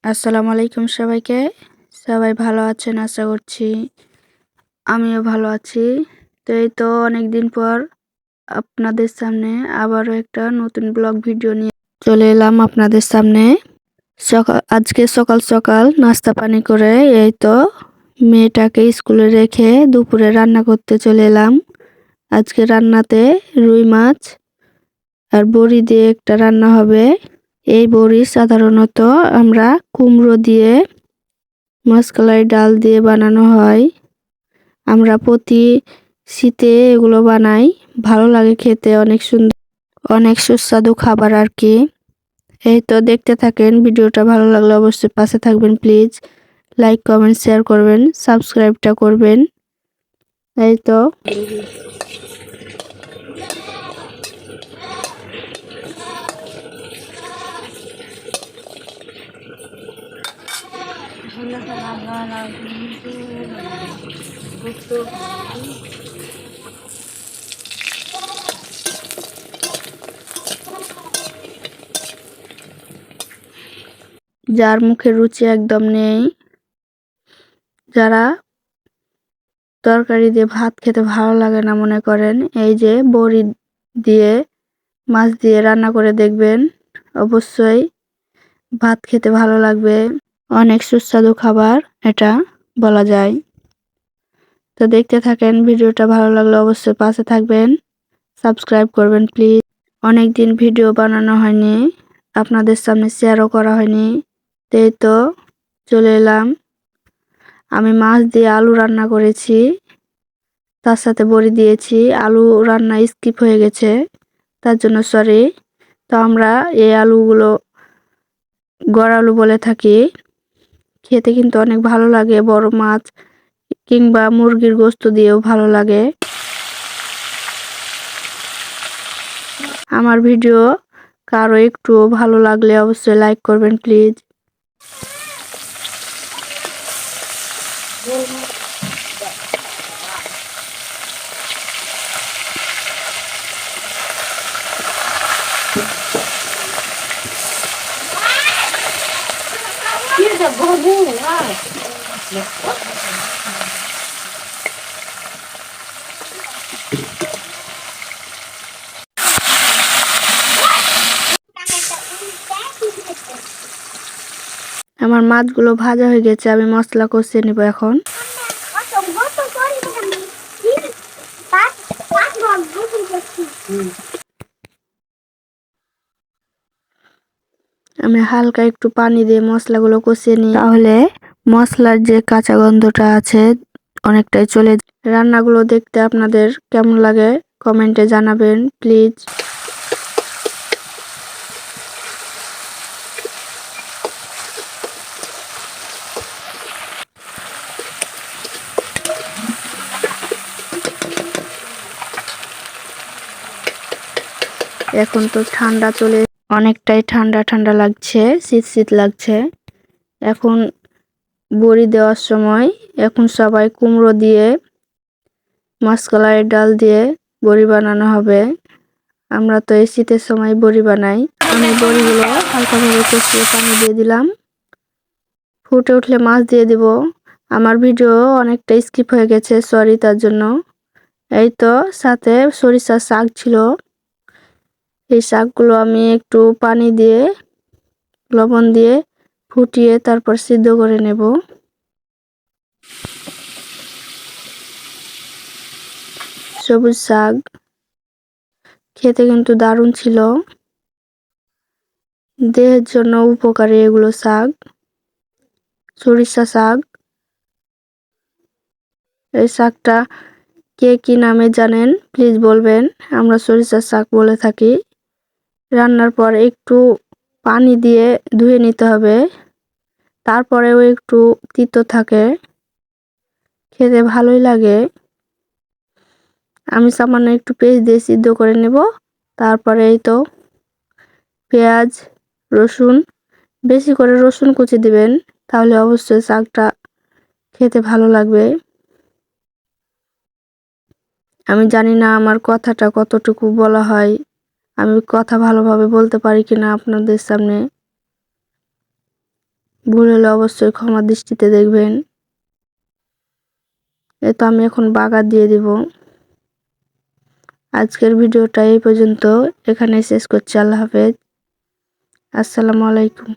আসসালামু আলাইকুম সবাইকে। সবাই ভালো আছেন আশা করছি। আমিও ভালো আছি। তো এই তো অনেকদিন পর আপনাদের সামনে আবারও একটা নতুন ব্লগ ভিডিও নিয়ে চলে এলাম আপনাদের সামনে। আজকে সকাল সকাল নাস্তা পানি করে এই তো মেয়েটাকে স্কুলে রেখে দুপুরে রান্না করতে চলে এলাম। আজকে রান্নাতে রুই মাছ আর বড়ি দিয়ে একটা রান্না হবে। এই বড়ি সাধারণত আমরা কুমড়ো দিয়ে মাসকলাই ডাল দিয়ে বানানো হয়। আমরা প্রতি শীতে এগুলো বানাই, ভালো লাগে খেতে, অনেক সুন্দর, অনেক সুস্বাদু খাবার আর কি। এই তো দেখতে থাকেন, ভিডিওটা ভালো লাগলে অবশ্যই পাশে থাকবেন প্লিজ। লাইক কমেন্ট শেয়ার করবেন, সাবস্ক্রাইবটা করবেন। এই তো যার মুখের রুচি একদম নেই, যারা তরকারি দিয়ে ভাত খেতে ভালো লাগে না মনে করেন, এই যে বড়ি দিয়ে মাছ দিয়ে রান্না করে দেখবেন, অবশ্যই ভাত খেতে ভালো লাগবে। অনেক সুস্বাদু খাবার এটা বলা যায়। তো দেখতে থাকেন, ভিডিওটা ভালো লাগলে অবশ্যই পাশে থাকবেন, সাবস্ক্রাইব করবেন প্লিজ। অনেকদিন ভিডিও বানানো হয়নি, আপনাদের সামনে শেয়ারও করা হয়নি। এই তো চলে এলাম। আমি মাছ দিয়ে আলু রান্না করেছি, তার সাথে বড়ি দিয়েছি। আলু রান্না স্কিপ হয়ে গেছে, তার জন্য সরি। তো আমরা এই আলুগুলো গড় আলু বলে থাকি। খেতে কিন্তু অনেক ভালো লাগে, বড় মাছ কিংবা মুরগির গোশত দিয়েও ভালো লাগে। আমার ভিডিও কারো একটু ভালো লাগলে অবশ্যই লাইক করবেন প্লিজ। আমার মাছগুলো ভাজা হয়ে গেছে, আমি মশলা কষিয়ে নিব এখন। আমি হালকা একটু পানি দিয়ে মশলাগুলো কষিয়ে নিই, তাহলে মশলার যে কাঁচা গন্ধটা আছে অনেকটাই চলে। রান্নাগুলো দেখতে আপনাদের কেমন লাগে কমেন্টে জানাবেন প্লিজ। এখন তো ঠান্ডা চলে, অনেকটাই ঠান্ডা ঠান্ডা লাগছে, শীত শীত লাগছে। এখন বড়ি দেওয়ার সময়, এখন সবাই কুমড়ো দিয়ে মাসকলাই ডাল দিয়ে বড়ি বানানো হবে। আমরা তো এই শীতের সময় বড়ি বানাই। আমি বড়িগুলো হালকাভাবে কষিয়ে পানি দিয়ে দিলাম, ফুটে উঠলে মাছ দিয়ে দিব। আমার ভিডিও অনেকটা স্কিপ হয়ে গেছে, সরি তার জন্য। এই তো সাথে সরিষার শাক ছিল, এই শাকগুলো আমি একটু পানি দিয়ে লবণ দিয়ে ফুটিয়ে তারপর সিদ্ধ করে নেব। সবুজ শাক খেতে কিন্তু দারুণ ছিল, দেহের জন্য উপকারী এগুলো শাক। সরিষা শাক, এই শাকটা কে কি নামে জানেন প্লিজ বলবেন। আমরা সরিষা শাক বলে থাকি। রান্নার পর একটু পানি দিয়ে ধুয়ে নিতে হবে, তারপরেও একটু তিতো থাকে, খেতে ভালোই লাগে। আমি সামান্য একটু পেস্ট দিয়ে সিদ্ধ করে নেব। তারপরে এই তো পেঁয়াজ, রসুন, বেশি করে রসুন কুচি দিবেন, তাহলে অবশ্যই শাকটা খেতে ভালো লাগবে। আমি জানি না আমার কথাটা কতটুকু বলা হয়, আমি কথা ভালোভাবে বলতে পারি কিনা আপনাদের সামনে। ভুল হলে অবশ্যই ক্ষমা দৃষ্টিতে দেখবেন। তো আমি এখন বাগার দিয়ে দিব। আজকের ভিডিওটা এই পর্যন্ত, এখানে শেষ করছি। আল্লাহ হাফেজ, আসসালামু আলাইকুম।